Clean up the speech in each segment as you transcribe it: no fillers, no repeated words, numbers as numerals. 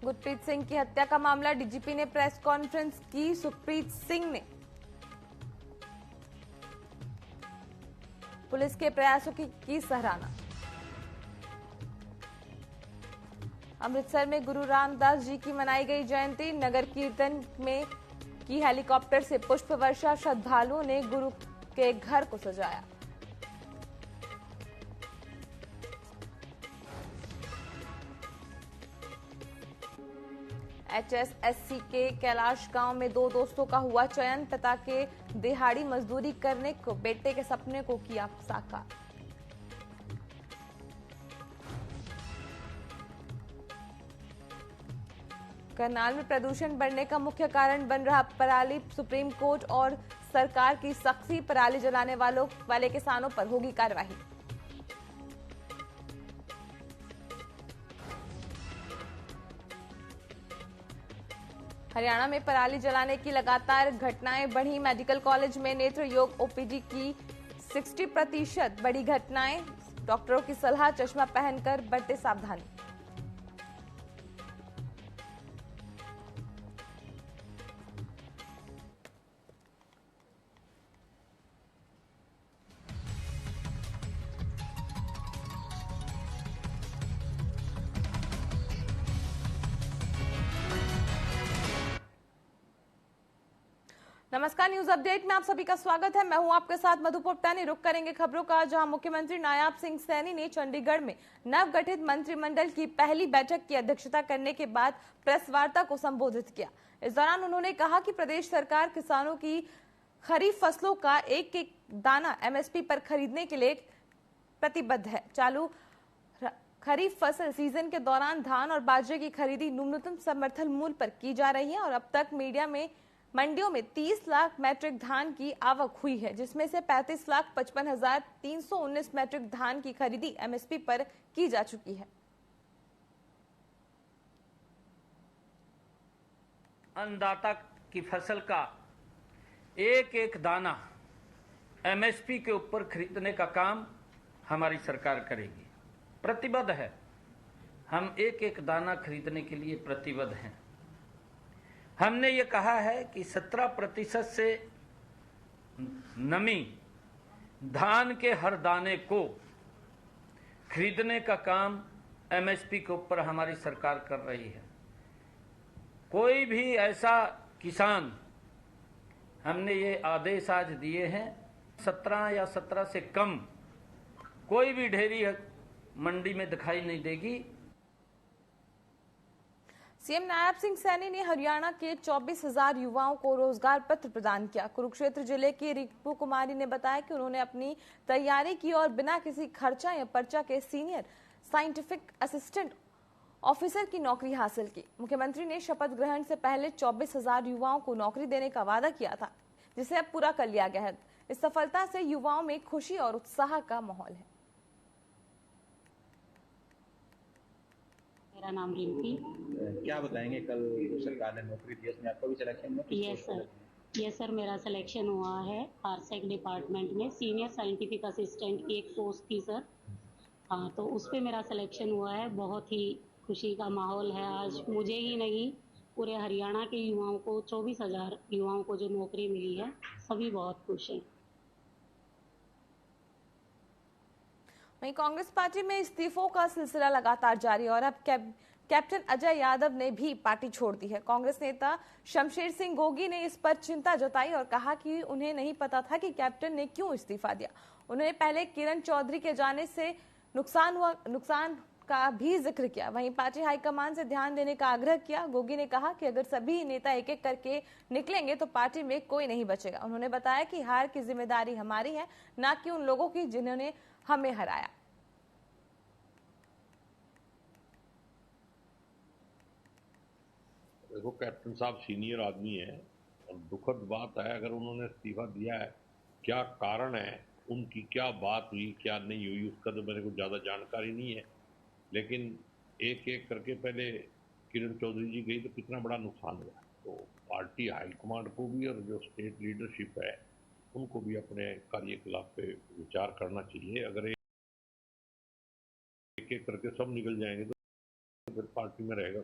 गुरप्रीत सिंह की हत्या का मामला, डीजीपी ने प्रेस कॉन्फ्रेंस की। सुखप्रीत सिंह ने पुलिस के प्रयासों की सराहना। अमृतसर में गुरु रामदास जी की मनाई गई जयंती, नगर कीर्तन में की हेलीकॉप्टर से पुष्प वर्षा, श्रद्धालुओं ने गुरु के घर को सजाया। HSSC के कैलाश गांव में 2 दोस्तों का हुआ चयन, पिता के दिहाड़ी मजदूरी करने को बेटे के सपने को किया साकार। करनाल में प्रदूषण बढ़ने का मुख्य कारण बन रहा पराली, सुप्रीम कोर्ट और सरकार की सख्ती, पराली जलाने वाले किसानों पर होगी कार्रवाई। हरियाणा में पराली जलाने की लगातार घटनाएं बढ़ी, मेडिकल कॉलेज में नेत्र योग ओपीडी की 60% बड़ी घटनाएं, डॉक्टरों की सलाह चश्मा पहनकर बरते सावधानी। नमस्कार, न्यूज अपडेट में आप सभी का स्वागत है। मैं हूं आपके साथ मधु पोपटानी। रुक करेंगे खबरों का, जहां मुख्यमंत्री नायाब सिंह सैनी ने चंडीगढ़ में नवगठित मंत्रिमंडल की पहली बैठक की अध्यक्षता करने के बाद प्रेस वार्ता को संबोधित किया। इस दौरान उन्होंने कहा कि प्रदेश सरकार किसानों की खरीफ फसलों का एक एक दाना एमएसपी पर खरीदने के लिए प्रतिबद्ध है। चालू खरीफ फसल सीजन के दौरान धान और बाजरे की खरीदी न्यूनतम समर्थन मूल्य पर की जा रही है और अब तक मंडियों में 30 लाख मैट्रिक धान की आवक हुई है, जिसमें से 35,55,319 मैट्रिक धान की खरीदी एमएसपी पर की जा चुकी है। अन्नदाता की फसल का एक एक दाना एमएसपी के ऊपर खरीदने का काम हमारी सरकार करेगी, प्रतिबद्ध है। हम एक एक दाना खरीदने के लिए प्रतिबद्ध हैं। हमने ये कहा है कि 17% से नमी धान के हर दाने को खरीदने का काम एमएसपी के ऊपर हमारी सरकार कर रही है। कोई भी ऐसा किसान, हमने ये आदेश आज दिए हैं, 17 या 17 से कम कोई भी ढेरी मंडी में दिखाई नहीं देगी। सीएम नायब सिंह सैनी ने हरियाणा के 24,000 युवाओं को रोजगार पत्र प्रदान किया। कुरुक्षेत्र जिले की रिंकू कुमारी ने बताया कि उन्होंने अपनी तैयारी की और बिना किसी खर्चा या पर्चा के सीनियर साइंटिफिक असिस्टेंट ऑफिसर की नौकरी हासिल की। मुख्यमंत्री ने शपथ ग्रहण से पहले 24,000 युवाओं को नौकरी देने का वादा किया था, जिसे अब पूरा कर लिया गया है। इस सफलता से युवाओं में खुशी और उत्साह का माहौल है। मेरा नाम रिंकी। क्या बताएंगे, कल सरकार ने नौकरी दी, इसमें आपका भी सिलेक्शन हुआ? यस सर, मेरा सिलेक्शन हुआ है आरसेक डिपार्टमेंट में, सीनियर साइंटिफिक असिस्टेंट की एक पोस्ट थी सर। हाँ, तो उस पर मेरा सिलेक्शन हुआ है। बहुत ही खुशी का माहौल है। आज मुझे ही नहीं, पूरे हरियाणा के युवाओं को, 24,000 युवाओं को जो नौकरी मिली है, सभी बहुत खुश हैं। वहीं कांग्रेस पार्टी में इस्तीफों का सिलसिला लगातार जारी और अब कैप्टन अजय यादव ने भी पार्टी छोड़ दी है। कांग्रेस नेता शमशेर सिंह गोगी ने इस पर चिंता जताई और कहा कि उन्हें नहीं पता था कि कैप्टन ने क्यों इस्तीफा दिया। उन्होंने पहले किरण चौधरी के जाने से नुकसान का भी जिक्र किया। वहीं पार्टी हाईकमान से ध्यान देने का आग्रह किया। गोगी ने कहा कि अगर सभी नेता एक एक करके निकलेंगे तो पार्टी में कोई नहीं बचेगा। उन्होंने बताया कि हार की जिम्मेदारी हमारी है, न कि उन लोगों की जिन्होंने हमें हराया। देखो, कैप्टन साहब सीनियर आदमी है और दुखद बात है अगर उन्होंने इस्तीफा दिया है। क्या कारण है, उनकी क्या बात हुई, क्या नहीं हुई, उसका तो मेरे को ज़्यादा जानकारी नहीं है। लेकिन एक एक करके पहले किरण चौधरी जी गई तो कितना बड़ा नुकसान हुआ। तो पार्टी हाईकमांड को भी और जो स्टेट लीडरशिप है उनको भी अपने कार्यकलाप पे विचार करना चाहिए। अगर एक एक करके सब निकल जाएंगे तो फिर पार्टी में रहेगा।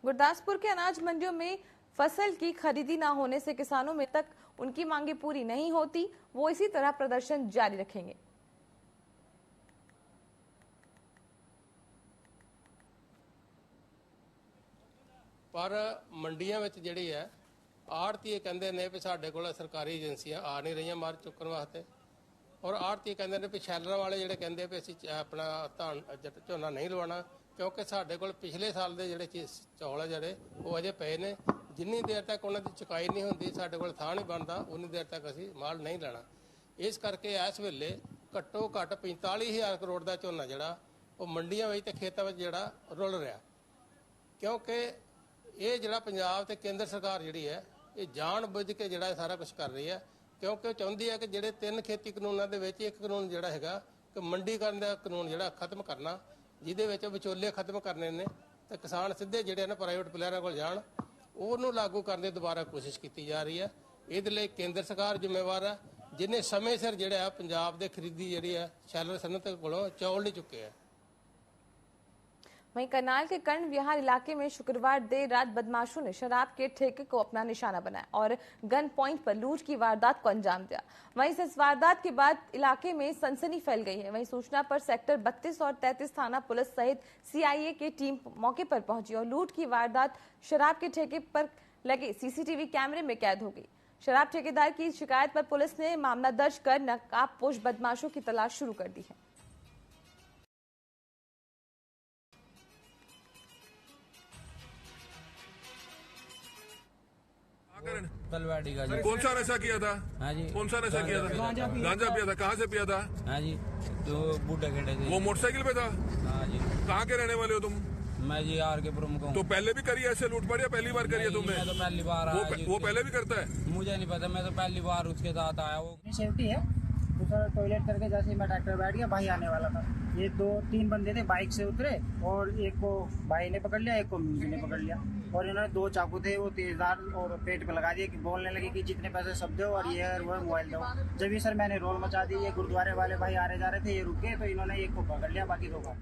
गुरदासपुर के अनाज मंडियों में फसल की खरीदी न होने से किसानों में तक उनकी मांगे पूरी नहीं होती, वो इसी तरह प्रदर्शन जारी रखेंगे। पर ਮੰਡੀਆਂ ਵਿੱਚ ਜਿਹੜੀ ਹੈ ਆੜਤੀਏ ਕਹਿੰਦੇ ਨੇ ਵੀ ਸਾਡੇ ਕੋਲ ਸਰਕਾਰੀ ਏਜੰਸੀਆਂ ਆ ਨਹੀਂ ਰਹੀਆਂ ਮਾਲ ਚੁੱਕਣ ਵਾਸਤੇ, ਔਰ ਆੜਤੀਏ ਕਹਿੰਦੇ ਨੇ ਵੀ ਸ਼ੈਲਰਾਂ ਵਾਲੇ ਜਿਹੜੇ ਕਹਿੰਦੇ ਵੀ ਅਸੀਂ ਆਪਣਾ ਧਾਨ ਝੋਨਾ ਨਹੀਂ ਲਵਾਉਣਾ ਕਿਉਂਕਿ ਸਾਡੇ ਕੋਲ ਪਿਛਲੇ ਸਾਲ ਦੇ ਜਿਹੜੇ ਚੌਲ ਆ ਜਿਹੜੇ ਉਹ ਅਜੇ ਪਏ ਨੇ। ਜਿੰਨੀ ਦੇਰ ਤੱਕ ਉਹਨਾਂ ਦੀ ਚੁਕਾਈ ਨਹੀਂ ਹੁੰਦੀ ਸਾਡੇ ਕੋਲ ਥਾਂ ਨਹੀਂ ਬਣਦਾ ਉਨੀ ਦੇਰ ਤੱਕ ਅਸੀਂ ਮਾਲ ਨਹੀਂ ਲੈਣਾ। ਇਸ ਕਰਕੇ ਇਸ ਵੇਲੇ ਘੱਟੋ ਘੱਟ 45,000 ਕਰੋੜ ਦਾ ਝੋਨਾ ਜਿਹੜਾ ਉਹ ਮੰਡੀਆਂ ਵਿੱਚ ਤੇ ਖੇਤਾਂ ਵਿੱਚ ਜਿਹੜਾ ਰੁਲ ਰਿਹਾ, ਕਿਉਂਕਿ ਇਹ ਜਿਹੜਾ ਪੰਜਾਬ ਤੇ ਕੇਂਦਰ ਸਰਕਾਰ ਜਿਹੜੀ ਹੈ ਇਹ ਜਾਣ ਬੁੱਝ ਕੇ ਜਿਹੜਾ ਸਾਰਾ ਕੁਝ ਕਰ ਰਹੀ ਹੈ, ਕਿਉਂਕਿ ਉਹ ਚਾਹੁੰਦੀ ਹੈ ਕਿ ਜਿਹੜੇ 3 ਖੇਤੀ ਕਾਨੂੰਨਾਂ ਦੇ ਵਿੱਚ ਇੱਕ ਕਾਨੂੰਨ ਜਿਹੜਾ ਹੈਗਾ ਕਿ ਮੰਡੀਕਰਨ ਦਾ ਕਾਨੂੰਨ ਜਿਹੜਾ ਖਤਮ ਕਰਨਾ, ਜਿਹਦੇ ਵਿੱਚ ਵਿਚੋਲੇ ਖਤਮ ਕਰਨੇ ਨੇ ਤੇ ਕਿਸਾਨ ਸਿੱਧੇ ਜਿਹੜੇ ਨੇ ਪ੍ਰਾਈਵੇਟ ਪਲੇਅਰਾਂ ਕੋਲ ਜਾਣ, ਉਹਨੂੰ ਲਾਗੂ ਕਰਨ ਦੀ ਦੁਬਾਰਾ ਕੋਸ਼ਿਸ਼ ਕੀਤੀ ਜਾ ਰਹੀ ਹੈ। ਇਹਦੇ ਲਈ ਕੇਂਦਰ ਸਰਕਾਰ ਜ਼ਿੰਮੇਵਾਰ ਹੈ, ਜਿਨੇ ਸਮੇਂ ਸਿਰ ਜਿਹੜਾ ਪੰਜਾਬ ਦੇ ਖਰੀਦੀ ਜਿਹੜੀ ਹੈ ਸ਼ੈਲਰ ਸਨਅਤ ਕੋਲੋਂ चौल नहीं चुके हैं। वहीं करनाल के कर्ण विहार इलाके में शुक्रवार देर रात बदमाशों ने शराब के ठेके को अपना निशाना बनाया और गन पॉइंट पर लूट की वारदात को अंजाम दिया। वहीं इस वारदात के बाद इलाके में सनसनी फैल गई है। वहीं सूचना पर सेक्टर 32 और 33 थाना पुलिस सहित सीआईए की टीम मौके पर पहुंची और लूट की वारदात शराब के ठेके पर लगे सीसीटीवी कैमरे में कैद हो गई। शराब ठेकेदार की शिकायत पर पुलिस ने मामला दर्ज कर नकाबपोश बदमाशों की तलाश शुरू कर दी है। तलवाड़ी का जी। कौन सा नशा किया था? हाँ जी। कौन सा नशा किया था? गांजा पिया था। कहाँ से पिया था? हाँ जी, जो बूढ़े खेड़े थे। वो मोटरसाइकिल पे था? हाँ जी। कहाँ के रहने वाले हो तुम? मैं जी आर के प्रमुख हूँ। तो पहले भी करी ऐसे लूटपाट या पहली बार करी है तुमने? मैं तो पहली बार आया जी। वो पहले भी करता है? मुझे नहीं पता, मैं तो पहली बार उसके साथ आया। वो सेफ्टी है तो सर टॉयलेट करके जैसे ही मैं ट्रैक्टर बैठ गया, भाई आने वाला था। ये 2-3 बंदे थे, बाइक से उतरे और एक को भाई ने पकड़ लिया, एक को म्यूजी ने पकड़ लिया और इन्होंने 2 चाकू थे वो तेजदार और पेट पे लगा दिए कि बोलने लगे कि जितने पैसे सब दो और ये वो मोबाइल दो। जब भी सर मैंने रोल मचा दी, ये गुरुद्वारे वाले भाई आ रहे जा रहे थे, ये रुके तो इन्होंने एक को पकड़ लिया, बाकी 2 को।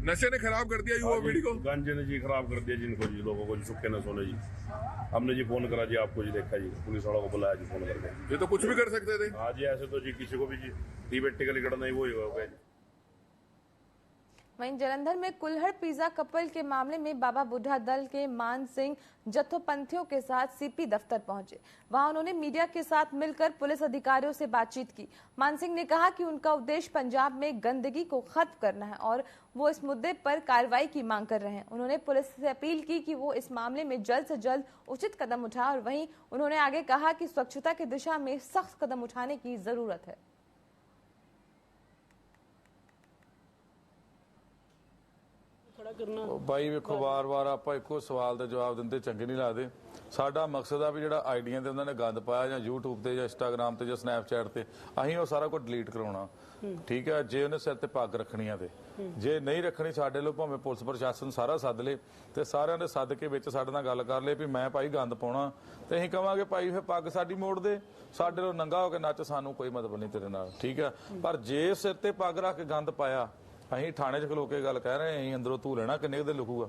नशे ने खराब कर दिया युवा पीढ़ी को? गांजे ने जी खराब कर दिया जिनको जी, लोगों को सुखे नशों ने जी। हमने जी फोन करा जी, आपको जी देखा जी, पुलिस वालों को बुलाया जी फोन करके। ये तो कुछ भी कर सकते थे। हाँ जी, ऐसे तो जी किसी को भी जी थियोरेटिकली करना ही वो ही होगा जी। वहीं जलंधर में कुल्हड़ पिज्जा कपल के मामले में बाबा बुढ़ा दल के मान सिंह जत्थोपंथियों के साथ सीपी दफ्तर पहुंचे। वहां उन्होंने मीडिया के साथ मिलकर पुलिस अधिकारियों से बातचीत की। मान सिंह ने कहा कि उनका उद्देश्य पंजाब में गंदगी को खत्म करना है और वो इस मुद्दे पर कार्रवाई की मांग कर रहे हैं। उन्होंने पुलिस से अपील की कि वो इस मामले में जल्द से जल्द उचित कदम उठाए और वहीं उन्होंने आगे कहा कि स्वच्छता की दिशा में सख्त कदम उठाने की जरूरत है। भाई वेखो बार बार आप एको सवाल का जवाब देंगे चंगे नहीं लगते। साडा मकसद आ भी जो आईडिया से उन्होंने गंद पाया या यूट्यूब से या इंस्टाग्राम से या स्नैपचैट से अं वो सारा कुछ डिलीट करवाना। ठीक है, जे उन्हें सिर ते पग रखनी है जे नहीं रखनी साडे लो भावें पुलिस प्रशासन सारा सद ले ते सारिਆਂ ने सद के विच साडे नाल गल कर ले भी मैं भाई गंद पाउणा ते असीं कहांगे भाई फिर पग साडी मोड़ दे, साडे लो नंगा हो के नच, सानू कोई मतलब नहीं तेरे नाल। ठीक है, पर जे सिर ते पग रख के गंद पाया असीं थाने च खलो के गल कह रहे हैं, अंदरों तू लेना किन्ने दे लिखूगा।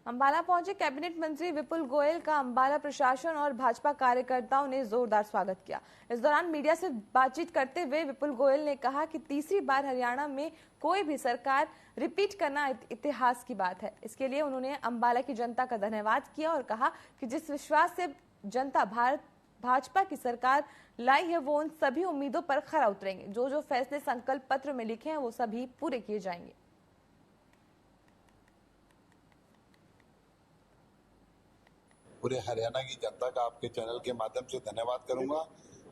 अंबाला पहुंचे कैबिनेट मंत्री विपुल गोयल का अंबाला प्रशासन और भाजपा कार्यकर्ताओं ने जोरदार स्वागत किया। इस दौरान मीडिया से बातचीत करते हुए विपुल गोयल ने कहा कि तीसरी बार हरियाणा में कोई भी सरकार रिपीट करना इतिहास की बात है। इसके लिए उन्होंने अंबाला की जनता का धन्यवाद किया और कहा कि जिस विश्वास से जनता भाजपा की सरकार लाई है वो उन सभी उम्मीदों पर खरा उतरेंगे। जो फैसले संकल्प पत्र में लिखे हैं वो सभी पूरे किए जाएंगे। पूरे हरियाणा की जनता का आपके चैनल के माध्यम से धन्यवाद करूंगा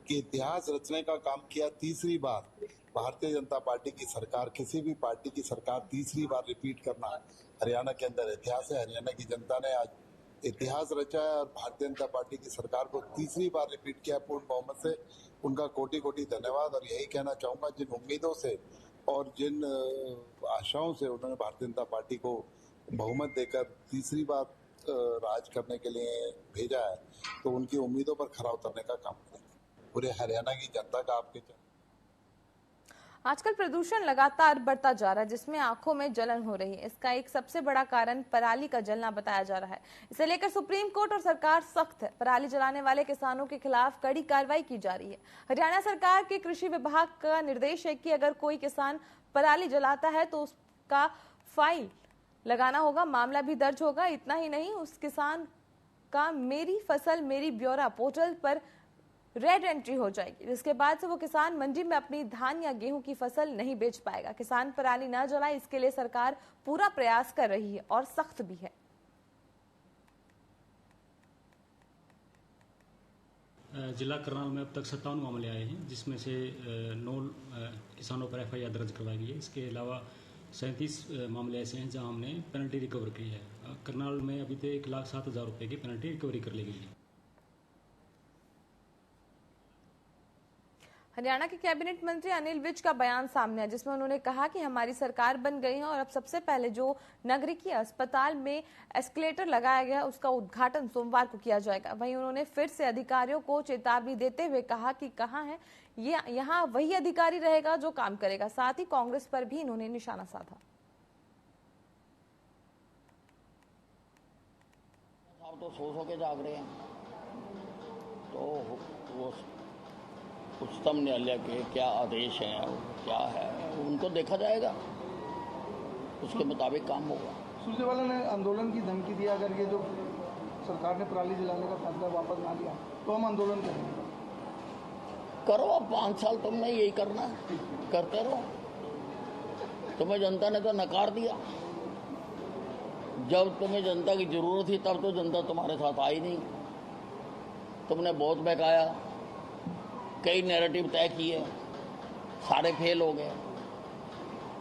कि इतिहास रचने का काम किया। तीसरी बार भारतीय जनता पार्टी की सरकार, किसी भी पार्टी की सरकार तीसरी बार रिपीट करना हरियाणा के अंदर इतिहास है। हरियाणा की जनता ने आज इतिहास रचा है और भारतीय जनता पार्टी की सरकार को तीसरी बार रिपीट किया पूर्ण बहुमत से। उनका कोटि कोटि धन्यवाद। और यही कहना चाहूंगा, जिन उम्मीदों से और जिन आशाओं से उन्होंने भारतीय जनता पार्टी को बहुमत देकर तीसरी बार राज करने के लिए भेजा है, तो उनकी उम्मीदों पर खरा उतरने का काम करेंगे। पूरे हरियाणा की जनता का आपके आजकल प्रदूषण लगातार बढ़ता जा रहा है, जिसमें आंखों में जलन हो रही है। इसका एक सबसे बड़ा कारण पराली का जलना बताया जा रहा है। इसे लेकर सुप्रीम कोर्ट और सरकार सख्त है। पराली जलाने वाले किसानों के खिलाफ कड़ी कार्रवाई की जा रही है। हरियाणा सरकार के कृषि विभाग का निर्देश है कि अगर कोई किसान पराली जलाता है तो उसका फाइन लगाना होगा, मामला भी दर्ज होगा। इतना ही नहीं, उस किसान का मेरी फसल मेरी ब्यौरा पोर्टल पर रेड एंट्री हो जाएगी, जिसके बाद से वो किसान मंडी में अपनी धान या गेहूं की फसल नहीं बेच पाएगा। किसान पराली न जलाए, इसके लिए सरकार पूरा प्रयास कर रही है और सख्त भी है। जिला करनाल में अब तक 57 मामले आए हैं, जिसमें से 9 किसानों पर FIR दर्ज करवाई गई है। इसके अलावा 37 मामले ऐसे हैं जहां हमने पेनल्टी रिकवर की है। करनाल में अभी तक 1,07,000 रुपये की पेनल्टी रिकवरी कर ली गई है। हरियाणा के कैबिनेट मंत्री अनिल विज का बयान सामने है, जिसमें उन्होंने कहा कि हमारी सरकार बन गई है और अब सबसे पहले जो नागरिकी अस्पताल में एस्केलेटर लगाया गया उसका उद्घाटन सोमवार को किया जाएगा। वहीं उन्होंने फिर से अधिकारियों को चेतावनी देते हुए कहा कि कहां है ये, यहाँ वही अधिकारी रहेगा जो काम करेगा। साथ ही कांग्रेस पर भी इन्होंने निशाना साधा। तो सो के जाग रहे हैं, तो वो उच्चतम न्यायालय के क्या आदेश हैं, क्या है, उनको देखा जाएगा, उसके मुताबिक काम होगा। सुरजेवाला ने आंदोलन की धमकी दिया, अगर ये जो सरकार ने पराली जलाने का फैसला वापस ना लिया तो हम आंदोलन करेंगे। करो, अब 5 साल तुमने यही करना है, करते रहो। तुम्हें जनता ने तो नकार दिया। जब तुम्हें जनता की जरूरत थी तब तो जनता तुम्हारे साथ आई नहीं। तुमने बहुत बहकाया, कई नैरेटिव तय किए, सारे फेल हो गए।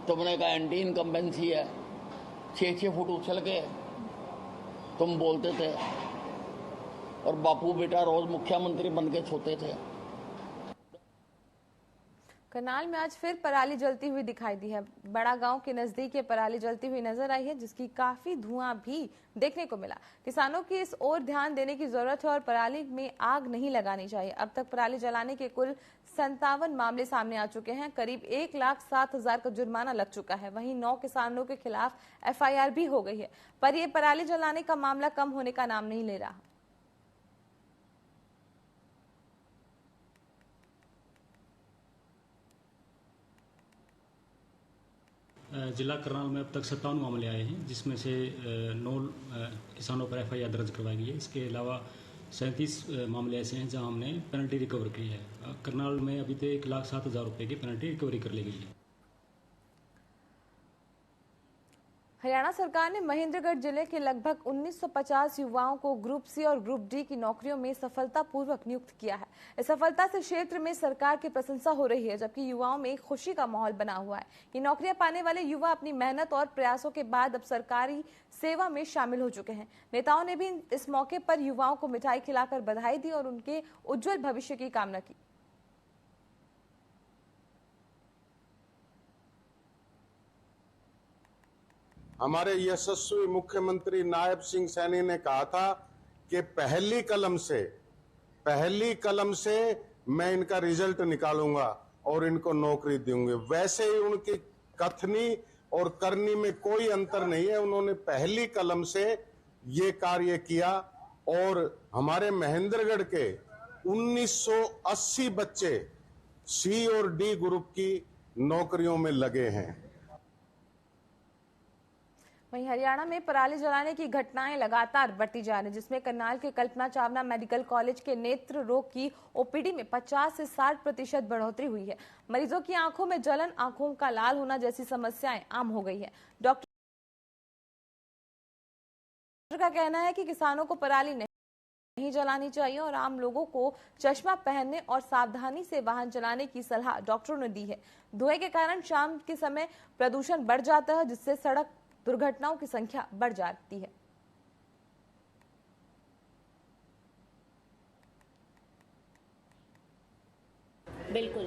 तुमने कहा एंटी इनकम्बेंसी है, 6-6 फुट उछल के तुम बोलते थे और बापू बेटा रोज मुख्यमंत्री बन के सोते थे। करनाल में आज फिर पराली जलती हुई दिखाई दी है। बड़ा गांव के नजदीक ये पराली जलती हुई नजर आई है, जिसकी काफी धुआं भी देखने को मिला। किसानों की इस ओर ध्यान देने की जरूरत है और पराली में आग नहीं लगानी चाहिए। अब तक पराली जलाने के कुल 57 मामले सामने आ चुके हैं। करीब 1,07,000 का जुर्माना लग चुका है। वहीं 9 किसानों के खिलाफ FIR भी हो गई है, पर यह पराली जलाने का मामला कम होने का नाम नहीं ले रहा। जिला करनाल में अब तक 57 मामले आए हैं, जिसमें से 9 किसानों पर FIR दर्ज करवाई गई है। इसके अलावा 37 मामले ऐसे हैं जहां हमने पेनल्टी रिकवर की है। करनाल में अभी तक 1,07,000 रुपये की पेनल्टी रिकवरी कर ली गई है। हरियाणा सरकार ने महेंद्रगढ़ जिले के लगभग 1950 युवाओं को ग्रुप सी और ग्रुप डी की नौकरियों में सफलतापूर्वक नियुक्त किया है। इस सफलता से क्षेत्र में सरकार की प्रशंसा हो रही है, जबकि युवाओं में एक खुशी का माहौल बना हुआ है। ये नौकरियां पाने वाले युवा अपनी मेहनत और प्रयासों के बाद अब सरकारी सेवा में शामिल हो चुके हैं। नेताओं ने भी इस मौके पर युवाओं को मिठाई खिलाकर बधाई दी और उनके उज्जवल भविष्य की कामना की। हमारे यशस्वी मुख्यमंत्री नायब सिंह सैनी ने कहा था कि पहली कलम से मैं इनका रिजल्ट निकालूंगा और इनको नौकरी दूंगी। वैसे ही उनकी कथनी और करनी में कोई अंतर नहीं है। उन्होंने पहली कलम से ये कार्य किया और हमारे महेंद्रगढ़ के 1980 बच्चे सी और डी ग्रुप की नौकरियों में लगे हैं। वहीं हरियाणा में पराली जलाने की घटनाएं लगातार बढ़ती जा रही, जिसमें करनाल के कल्पना चावला मेडिकल कॉलेज के नेत्र रोग की OPD में 50 से 60% बढ़ोतरी हुई है। मरीजों की आंखों में जलन, आंखों का लाल होना जैसी समस्याएं आम हो गई है। डॉक्टर का कहना है कि किसानों को पराली नहीं जलानी चाहिए और आम लोगों को चश्मा पहनने और सावधानी से वाहन चलाने की सलाह डॉक्टरों ने दी है। धुएं के कारण शाम के समय प्रदूषण बढ़ जाता है, जिससे सड़क दुर्घटनाओं की संख्या बढ़ जाती है। बिल्कुल,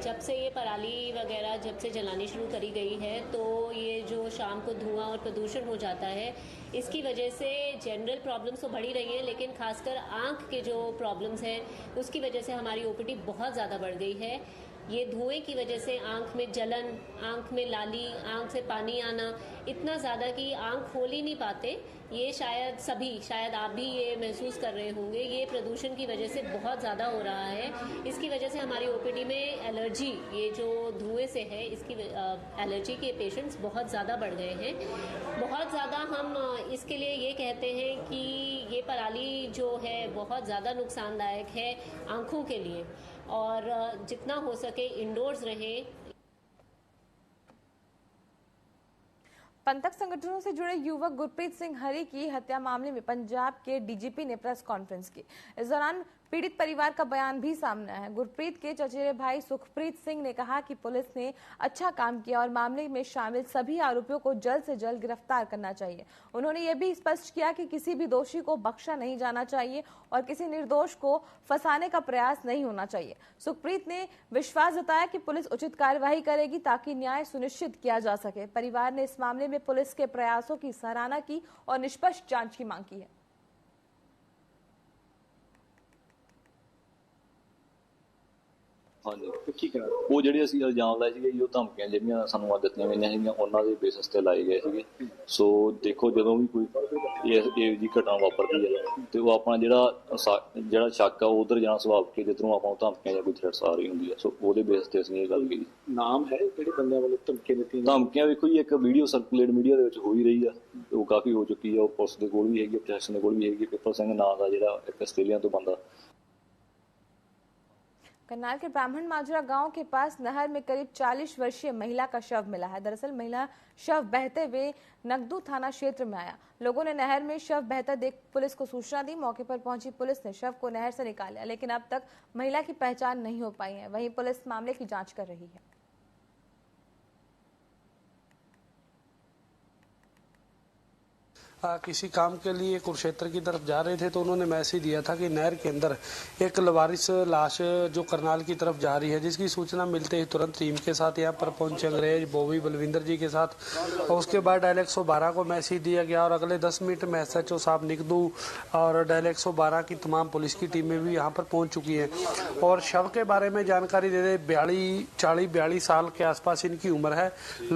जब से ये पराली वगैरह जब से जलानी शुरू करी गई है तो ये जो शाम को धुआं और प्रदूषण हो जाता है, इसकी वजह से जनरल प्रॉब्लम्स तो बढ़ ही रही हैं, लेकिन खासकर आँख के जो प्रॉब्लम्स हैं उसकी वजह से हमारी ओपीडी बहुत ज़्यादा बढ़ गई है। ये धुएं की वजह से आँख में जलन, आँख में लाली, आँख से पानी आना इतना ज़्यादा कि आँख खोल ही नहीं पाते। ये शायद आप भी ये महसूस कर रहे होंगे, ये प्रदूषण की वजह से बहुत ज़्यादा हो रहा है। इसकी वजह से हमारी ओपीडी में एलर्जी, ये जो धुएं से है इसकी एलर्जी के पेशेंट्स बहुत ज़्यादा बढ़ गए हैं। बहुत ज़्यादा हम इसके लिए ये कहते हैं कि ये पराली जो है बहुत ज़्यादा नुकसानदायक है आँखों के लिए, और जितना हो सके इंडोर्स रहें। पंथक संगठनों से जुड़े युवक गुरप्रीत सिंह हरी की हत्या मामले में पंजाब के डीजीपी ने प्रेस कॉन्फ्रेंस की। इस दौरान पीड़ित परिवार का बयान भी सामने आया है। गुरप्रीत के चचेरे भाई सुखप्रीत सिंह ने कहा कि पुलिस ने अच्छा काम किया और मामले में शामिल सभी आरोपियों को जल्द से जल्द गिरफ्तार करना चाहिए। उन्होंने ये भी स्पष्ट किया कि किसी भी दोषी को बख्शा नहीं जाना चाहिए और किसी निर्दोष को फंसाने का प्रयास नहीं होना चाहिए। सुखप्रीत ने विश्वास जताया कि पुलिस उचित कार्यवाही करेगी ताकि न्याय सुनिश्चित किया जा सके। परिवार ने इस मामले में पुलिस के प्रयासों की सराहना की और निष्पक्ष जांच की मांग की है। ਹਾਂਜੀ ਠੀਕ ਹੈ। ਉਹ ਜਿਹੜੇ ਅਸੀਂ ਇਲਜ਼ਾਮ ਲਾਏ ਸੀਗੇ ਉਹ ਧਮਕੀਆਂ ਜਿਹੜੀਆਂ ਸਾਨੂੰ ਦਿੱਤੀਆਂ ਗਈਆਂ ਸੀਗੀਆਂ ਉਹਨਾਂ ਦੇ ਬੇਸਿਸ ਤੇ ਲਾਏ ਗਏ ਸੀਗੇ। ਸੋ ਦੇਖੋ ਜਦੋਂ ਵੀ ਕੋਈ ਇਹ ਜੀ ਘਟਨਾ ਵਾਪਰਦੀ ਹੈ ਤੇ ਉਹ ਆਪਣਾ ਜਿਹੜਾ ਸ਼ੱਕ ਆ ਉਧਰ ਜਾਣਾ ਸੁਭਾਵਿਕ ਕਿ ਜਿੱਧਰੋਂ ਆਪਾਂ ਨੂੰ ਧਮਕੀਆਂ ਜਾਂ ਕੋਈ ਥ੍ਰੈਟਸ ਆ ਰਹੀ ਹੁੰਦੀ ਹੈ। ਸੋ ਉਹਦੇ ਬੇਸ ਤੇ ਅਸੀਂ ਇਹ ਗੱਲ ਕੀਤੀ। ਨਾਮ ਹੈ ਜਿਹੜੇ ਬੰਦਿਆਂ ਵੱਲੋਂ ਧਮਕੀਆਂ ਦਿੱਤੀਆਂ? ਧਮਕੀਆਂ ਵੇਖੋ ਜੀ, ਇੱਕ ਵੀਡੀਓ ਸਰਕੂਲੇਟ ਮੀਡੀਆ ਦੇ ਵਿੱਚ ਹੋ ਹੀ ਰਹੀ ਆ, ਉਹ ਕਾਫੀ ਹੋ ਚੁੱਕੀ ਆ। ਉਹ ਪੁਲਿਸ ਦੇ ਕੋਲ ਵੀ ਹੈਗੀ, ਪ੍ਰਸ਼ਾਸਨ ਦੇ ਕੋਲ ਵੀ ਹੈਗੀ। ਪਿੱਪਲ ਸਿੰਘ ਨਾਂ ਦਾ ਜਿਹੜਾ ਇੱਕ ਆਸਟ੍ਰੇਲੀਆ ਤੋਂ ਬੰਦਾ। करनाल के ब्राह्मण माजरा गांव के पास नहर में करीब 40 वर्षीय महिला का शव मिला है। दरअसल महिला शव बहते हुए नगदू थाना क्षेत्र में आया। लोगों ने नहर में शव बहता देख पुलिस को सूचना दी। मौके पर पहुंची पुलिस ने शव को नहर से निकाल लिया, लेकिन अब तक महिला की पहचान नहीं हो पाई है। वहीं पुलिस मामले की जांच कर रही है। किसी काम के लिए कुरुक्षेत्र की तरफ जा रहे थे तो उन्होंने मैसेज दिया था कि नहर के अंदर एक लवारिस लाश जो करनाल की तरफ जा रही है, जिसकी सूचना मिलते ही तुरंत टीम के साथ यहाँ पर पहुंचे अंग्रेज, बॉबी, बलविंदर जी के साथ। और उसके बाद डायल 112 को मैसेज दिया गया और अगले 10 मिनट में SHO साहब निकदू और डायल 112 की तमाम पुलिस की टीमें भी यहाँ पर पहुँच चुकी हैं। और शव के बारे में जानकारी दे दे, 42 साल के आसपास इनकी उम्र है।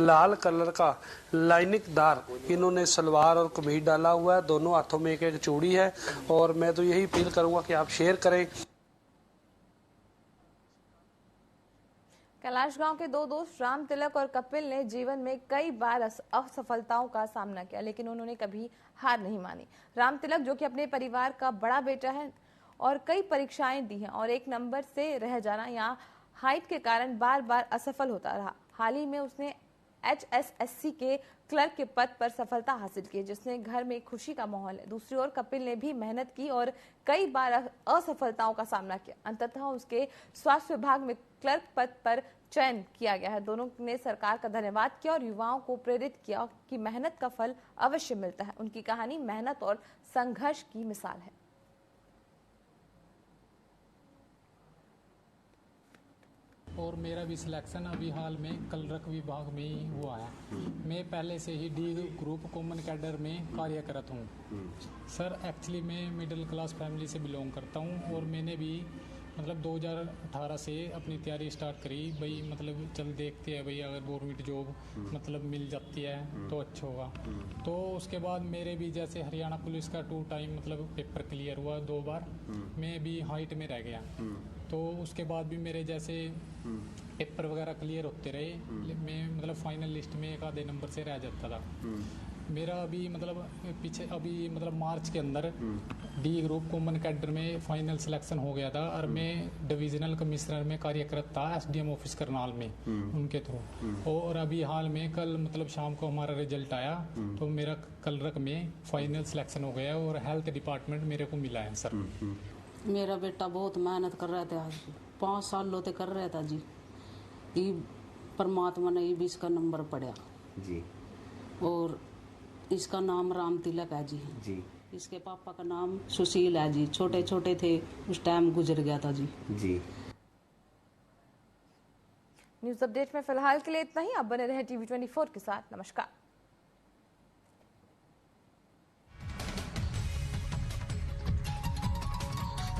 लाल कलर का लाइनिकदार इन्होंने सलवार और कमीज डाला हुआ है, दोनों हाथों में एक एक चूड़ी है। और मैं तो यही अपील करूंगा कि आप शेयर करें। कैलाश गांव के दो दोस्त राम तिलक और कपिल ने जीवन में कई बार असफलताओं का सामना किया, लेकिन उन्होंने कभी हार नहीं मानी। राम तिलक, जो कि अपने परिवार का बड़ा बेटा है और कई परीक्षाएं दी हैं और एक नंबर से रह जाना या हाइट के कारण बार बार असफल होता रहा। हाल ही में उसने HSSC के क्लर्क के पद पर सफलता हासिल की, जिसने घर में खुशी का माहौल है। दूसरी ओर कपिल ने भी मेहनत की और कई बार असफलताओं का सामना किया। अंततः उसके स्वास्थ्य विभाग में क्लर्क पद पर चयन किया गया है। दोनों ने सरकार का धन्यवाद किया और युवाओं को प्रेरित किया कि मेहनत का फल अवश्य मिलता है। उनकी कहानी मेहनत और संघर्ष की मिसाल है। और मेरा भी सिलेक्शन अभी हाल में क्लर्क विभाग में ही हुआ है। मैं पहले से ही D ग्रुप कॉमन कैडर में कार्यरत हूँ। सर, एक्चुअली मैं मिडिल क्लास फैमिली से बिलोंग करता हूँ और मैंने भी मतलब 2018 से अपनी तैयारी स्टार्ट करी। भाई मतलब चल देखते हैं भाई अगर गवर्नमेंट जॉब मतलब मिल जाती है तो अच्छा होगा। तो उसके बाद मेरे भी जैसे हरियाणा पुलिस का 2 टाइम मतलब पेपर क्लियर हुआ 2 बार। मैं भी हाइट में रह गया, तो उसके बाद भी मेरे जैसे पेपर वगैरह क्लियर होते रहे। मैं मतलब फाइनल लिस्ट में 1 आधे नंबर से रह जाता था। मेरा अभी मतलब पीछे अभी मतलब मार्च के अंदर D ग्रुप कॉमन कैडर में फाइनल सिलेक्शन हो गया था और मैं डिविजनल कमिश्नर में कार्यरत था SDM ऑफिस करनाल में उनके थ्रू। और अभी हाल में कल मतलब शाम को हमारा रिजल्ट आया तो मेरा क्लर्क में फाइनल सिलेक्शन हो गया और हेल्थ डिपार्टमेंट मेरे को मिला है। सर, मेरा बेटा बहुत मेहनत कर रहा था, 5 सालों से कर रहा था जी। ये परमात्मा ने भी इसका नंबर पड़ा जी। और इसका नाम राम तिलक है जी। इसके पापा का नाम सुशील है जी। छोटे छोटे थे उस टाइम गुजर गया था जी। न्यूज अपडेट में फिलहाल के लिए इतना ही। अब बने रहे TV24 के साथ। नमस्कार।